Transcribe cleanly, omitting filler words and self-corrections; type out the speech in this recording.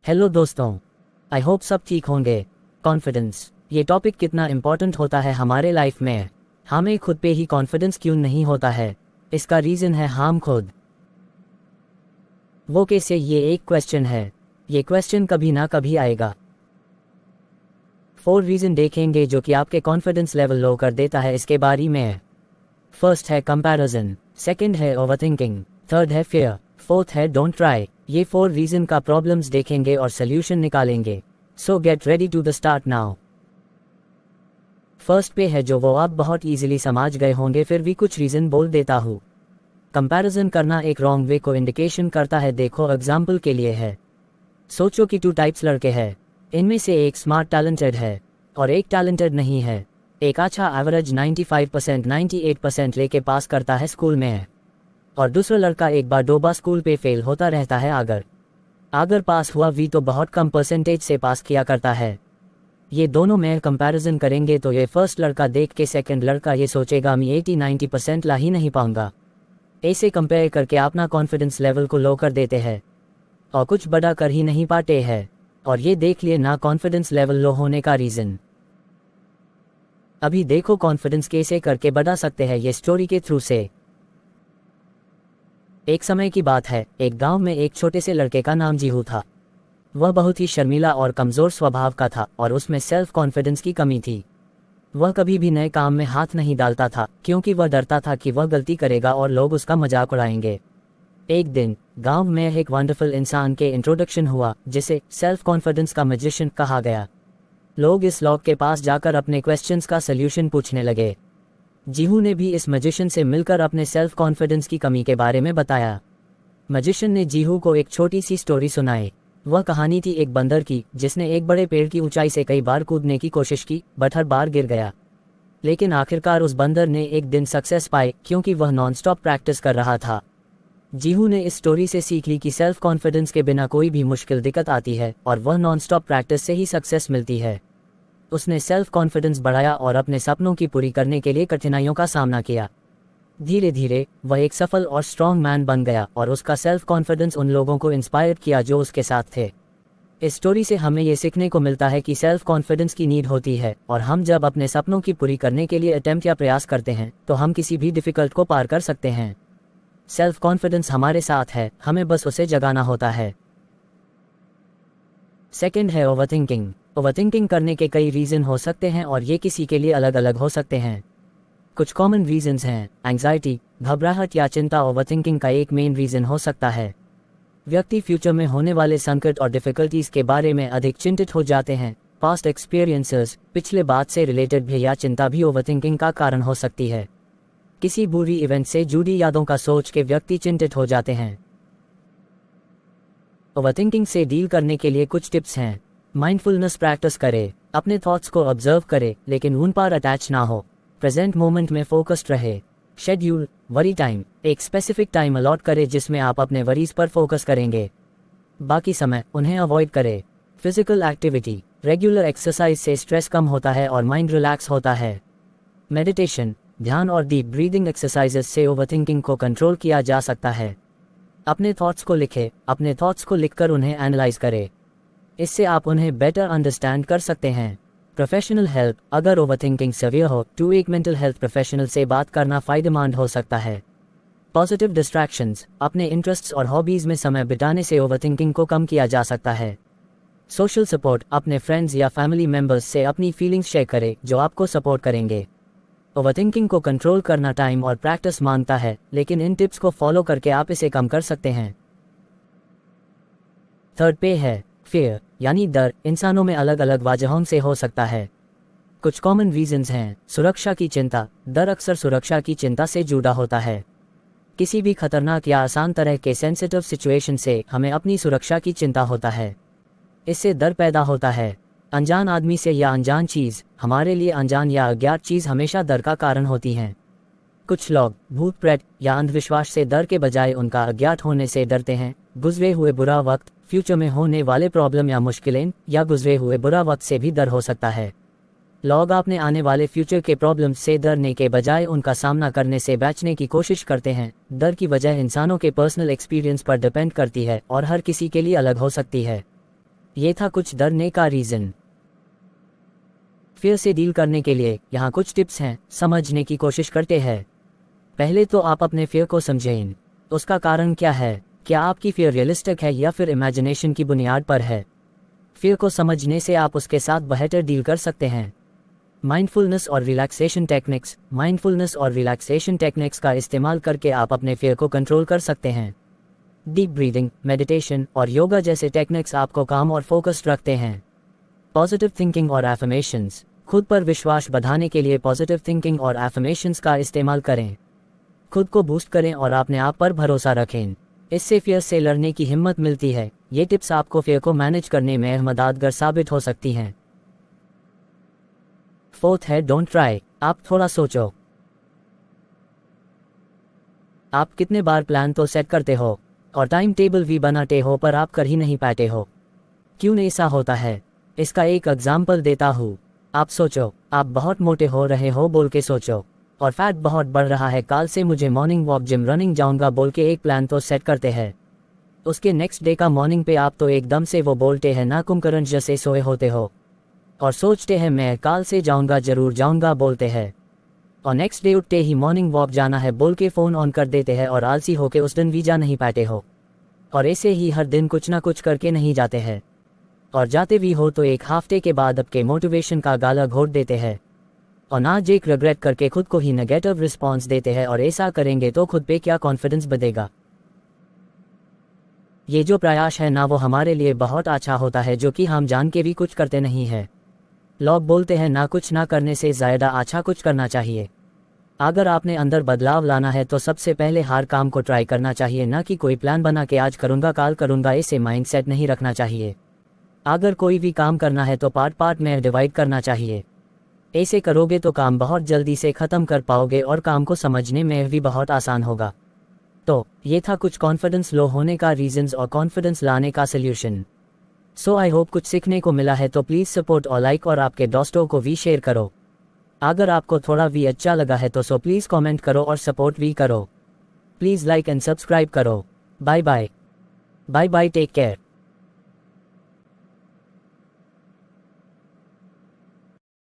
Hello दोस्तों, I hope सब ठीक होंगे। कॉन्फिडेंस, ये टॉपिक कितना इम्पोर्टेंट होता है हमारे लाइफ में। हमें खुद पे ही कॉन्फिडेंस क्यों नहीं होता है? इसका रीज़न है हम खुद। वो कैसे, ये एक क्वेश्चन है। ये क्वेश्चन कभी ना कभी आएगा। 4 रीज़न देखेंगे जो कि आपके कॉन्फिडेंस लेवल लो कर देता है इसके बारे में। फर्स्ट है कंपैरिजन, सेकंड है ओवरथिंकिंग, थर्ड है फियर, फोर्थ है डोंट ट्राई। ये 4 रीज़न का प्रॉब्लम्स देखेंगे और सोल्यूशन निकालेंगे। So get ready to the start now. First पे है जो वो आप बहुत इजीली समझ गए होंगे, फिर भी कुछ रीज़न बोल देता हूँ। कंपैरिजन करना एक रॉन्ग वे को इंडिकेशन करता है। देखो एग्जाम्पल के लिए है, सोचो कि 2 टाइप्स लड़के हैं। इनमें से एक स्मार्ट टैलेंटेड है और एक टैलेंटेड नहीं है। एक अच्छा एवरेज 95% 98% लेके पास करता है स्कूल में, और दूसरा लड़का एक बार 2 बार स्कूल पे फेल होता रहता है। अगर पास हुआ भी तो बहुत कम परसेंटेज से पास किया करता है। ये दोनों में कंपैरिजन करेंगे तो ये फर्स्ट लड़का देख के सेकंड लड़का ये सोचेगा मैं 80-90% ला ही नहीं पाऊंगा। ऐसे कंपेयर करके अपना कॉन्फिडेंस लेवल को लो कर देते हैं और कुछ बड़ा कर ही नहीं पाते हैं। और ये देख लिए ना कॉन्फिडेंस लेवल लो होने का रीज़न। अभी देखो कॉन्फिडेंस कैसे करके बढ़ा सकते हैं ये स्टोरी के थ्रू से। एक समय की बात है, एक गांव में एक छोटे से लड़के का नाम जीहू था। वह बहुत ही शर्मीला और कमज़ोर स्वभाव का था और उसमें सेल्फ कॉन्फिडेंस की कमी थी। वह कभी भी नए काम में हाथ नहीं डालता था क्योंकि वह डरता था कि वह गलती करेगा और लोग उसका मजाक उड़ाएंगे। एक दिन गांव में एक वंडरफुल इंसान के इंट्रोडक्शन हुआ जिसे सेल्फ कॉन्फिडेंस का मैजिशियन कहा गया। लोग इस लोग के पास जाकर अपने क्वेश्चंस का सल्यूशन पूछने लगे। जीहू ने भी इस मैजिशियन से मिलकर अपने सेल्फ कॉन्फिडेंस की कमी के बारे में बताया। मैजिशियन ने जीहू को एक छोटी सी स्टोरी सुनाई। वह कहानी थी एक बंदर की जिसने एक बड़े पेड़ की ऊंचाई से कई बार कूदने की कोशिश की, बट हर बार गिर गया। लेकिन आखिरकार उस बंदर ने एक दिन सक्सेस पाई क्योंकि वह नॉनस्टॉप प्रैक्टिस कर रहा था। जीहू ने इस स्टोरी से सीख ली कि सेल्फ कॉन्फिडेंस के बिना कोई भी मुश्किल दिक्कत आती है और वह नॉनस्टॉप प्रैक्टिस से ही सक्सेस मिलती है। उसने सेल्फ कॉन्फिडेंस बढ़ाया और अपने सपनों की पूरी करने के लिए कठिनाइयों का सामना किया। धीरे धीरे वह एक सफल और स्ट्रॉन्ग मैन बन गया और उसका सेल्फ कॉन्फिडेंस उन लोगों को इंस्पायर किया जो उसके साथ थे। इस स्टोरी से हमें ये सीखने को मिलता है कि सेल्फ कॉन्फिडेंस की नीड होती है और हम जब अपने सपनों की पूरी करने के लिए अटेम्प्ट या प्रयास करते हैं तो हम किसी भी डिफिकल्ट को पार कर सकते हैं। सेल्फ कॉन्फिडेंस हमारे साथ है, हमें बस उसे जगाना होता है। सेकंड है ओवरथिंकिंग। ओवरथिंकिंग करने के कई रीज़न हो सकते हैं और ये किसी के लिए अलग अलग हो सकते हैं। कुछ कॉमन रीजंस हैं, एंग्जाइटी, घबराहट या चिंता ओवरथिंकिंग का एक मेन रीज़न हो सकता है। व्यक्ति फ्यूचर में होने वाले संकट और डिफ़िकल्टीज के बारे में अधिक चिंतित हो जाते हैं। पास्ट एक्सपीरियंसेस, पिछले बात से रिलेटेड भी या चिंता भी ओवरथिंकिंग का कारण हो सकती है। किसी बुरी इवेंट से जुड़ी यादों का सोच के व्यक्ति चिंतित हो जाते हैं। ओवरथिंकिंग से डील करने के लिए कुछ टिप्स हैं। माइंडफुलनेस प्रैक्टिस करें, अपने थॉट्स को ऑब्जर्व करें लेकिन उन पर अटैच ना हो। प्रेजेंट मोमेंट में फोकस्ड रहे। शेड्यूल वरी टाइम, एक स्पेसिफिक टाइम अलॉट करें जिसमें आप अपने वरीज पर फोकस करेंगे, बाकी समय उन्हें अवॉइड करें। फिजिकल एक्टिविटी, रेगुलर एक्सरसाइज से स्ट्रेस कम होता है और माइंड रिलैक्स होता है। मेडिटेशन, ध्यान और डीप ब्रीदिंग एक्सरसाइजेस से ओवरथिंकिंग को कंट्रोल किया जा सकता है। अपने थॉट्स को लिखें, अपने थॉट्स को लिखकर उन्हें एनालाइज करें, इससे आप उन्हें बेटर अंडरस्टैंड कर सकते हैं। प्रोफेशनल हेल्प, अगर ओवरथिंकिंग सीवियर हो तो एक मेंटल हेल्थ प्रोफेशनल से बात करना फायदेमंद हो सकता है। पॉजिटिव डिस्ट्रैक्शंस, अपने इंटरेस्ट्स और हॉबीज़ में समय बिताने से ओवरथिंकिंग को कम किया जा सकता है। सोशल सपोर्ट, अपने फ्रेंड्स या फैमिली मेंबर्स से अपनी फीलिंग्स शेयर करें जो आपको सपोर्ट करेंगे। ओवरथिंकिंग को कंट्रोल करना टाइम और प्रैक्टिस मांगता है, लेकिन इन टिप्स को फॉलो करके आप इसे कम कर सकते हैं। थर्ड पे है फियर, यानी डर। इंसानों में अलग अलग वजहों से हो सकता है। कुछ कॉमन रीजंस हैं। सुरक्षा की चिंता, डर अक्सर सुरक्षा की चिंता से जुड़ा होता है। किसी भी खतरनाक या आसान तरह के सेंसिटिव सिचुएशन से हमें अपनी सुरक्षा की चिंता होता है, इससे डर पैदा होता है। अनजान आदमी से या अनजान चीज़, हमारे लिए अनजान या अज्ञात चीज़ हमेशा डर का कारण होती हैं। कुछ लोग भूत प्रेत या अंधविश्वास से डर के बजाय उनका अज्ञात होने से डरते हैं। गुजरे हुए बुरा वक्त, फ्यूचर में होने वाले प्रॉब्लम या मुश्किलें या गुजरे हुए बुरा वक्त से भी डर हो सकता है। लोग अपने आने वाले फ्यूचर के प्रॉब्लम से डरने के बजाय उनका सामना करने से बचने की कोशिश करते हैं। डर की वजह इंसानों के पर्सनल एक्सपीरियंस पर डिपेंड करती है और हर किसी के लिए अलग हो सकती है। ये था कुछ डरने का रीज़न। फियर से डील करने के लिए यहाँ कुछ टिप्स हैं, समझने की कोशिश करते हैं। पहले तो आप अपने फियर को समझें। उसका कारण क्या है? क्या आपकी फियर रियलिस्टिक है या फिर इमेजिनेशन की बुनियाद पर है? फियर को समझने से आप उसके साथ बेहतर डील कर सकते हैं। माइंडफुलनेस और रिलैक्सेशन टेक्निक्स का इस्तेमाल करके आप अपने फियर को कंट्रोल कर सकते हैं। डीप ब्रीदिंग, मेडिटेशन और योगा जैसे टेक्निक्स आपको काम और फोकस्ड रखते हैं। पॉजिटिव थिंकिंग और एफर्मेशंस, खुद पर विश्वास बढ़ाने के लिए पॉजिटिव थिंकिंग और एफर्मेशंस का इस्तेमाल करें। खुद को बूस्ट करें और अपने आप पर भरोसा रखें। इससे फियर से लड़ने की हिम्मत मिलती है। ये टिप्स आपको फियर को मैनेज करने में मददगार साबित हो सकती हैं। फोर्थ है डोंट ट्राई। आप थोड़ा सोचो। आप कितने बार प्लान तो सेट करते हो और टाइम टेबल भी बनाते हो, पर आप कर ही नहीं पाते हो। क्यों ऐसा होता है? इसका एक एग्जाम्पल देता हूँ। आप सोचो, आप बहुत मोटे हो रहे हो बोल के सोचो, और फैट बहुत बढ़ रहा है। कल से मुझे मॉर्निंग वॉक जिम रनिंग जाऊंगा बोल के एक प्लान तो सेट करते हैं। उसके नेक्स्ट डे का मॉर्निंग पे आप तो एकदम से वो बोलते हैं ना, कुंभकर्ण जैसे सोए होते हो, और सोचते हैं मैं कल से जाऊंगा, जरूर जाऊंगा बोलते हैं। और नेक्स्ट डे उठते ही मॉर्निंग वॉक जाना है बोल के फ़ोन ऑन कर देते हैं और आलसी होके उस दिन भी जा नहीं पाते हो। और ऐसे ही हर दिन कुछ ना कुछ करके नहीं जाते हैं, और जाते भी हो तो एक हफ्ते के बाद आपके मोटिवेशन का गाला घोट देते हैं और आज एक रिग्रेट करके खुद को ही नेगेटिव रिस्पॉन्स देते हैं। और ऐसा करेंगे तो खुद पे क्या कॉन्फिडेंस बढ़ेगा? ये जो प्रयास है ना, वो हमारे लिए बहुत अच्छा होता है, जो कि हम जान के भी कुछ करते नहीं है। लोग बोलते हैं ना, कुछ ना करने से ज़्यादा अच्छा कुछ करना चाहिए। अगर आपने अंदर बदलाव लाना है तो सबसे पहले हर काम को ट्राई करना चाहिए, ना कि कोई प्लान बना के आज करूँगा कल करूँगा ऐसे माइंडसेट नहीं रखना चाहिए। अगर कोई भी काम करना है तो पार्ट पार्ट में डिवाइड करना चाहिए। ऐसे करोगे तो काम बहुत जल्दी से ख़त्म कर पाओगे और काम को समझने में भी बहुत आसान होगा। तो ये था कुछ कॉन्फिडेंस लो होने का रीजंस और कॉन्फिडेंस लाने का सल्यूशन। सो आई होप कुछ सीखने को मिला है, तो प्लीज़ सपोर्ट और लाइक और आपके दोस्तों को भी शेयर करो। अगर आपको थोड़ा भी अच्छा लगा है तो सो प्लीज़ कमेंट करो और सपोर्ट भी करो। प्लीज़ लाइक एंड सब्सक्राइब करो। Bye bye, take care.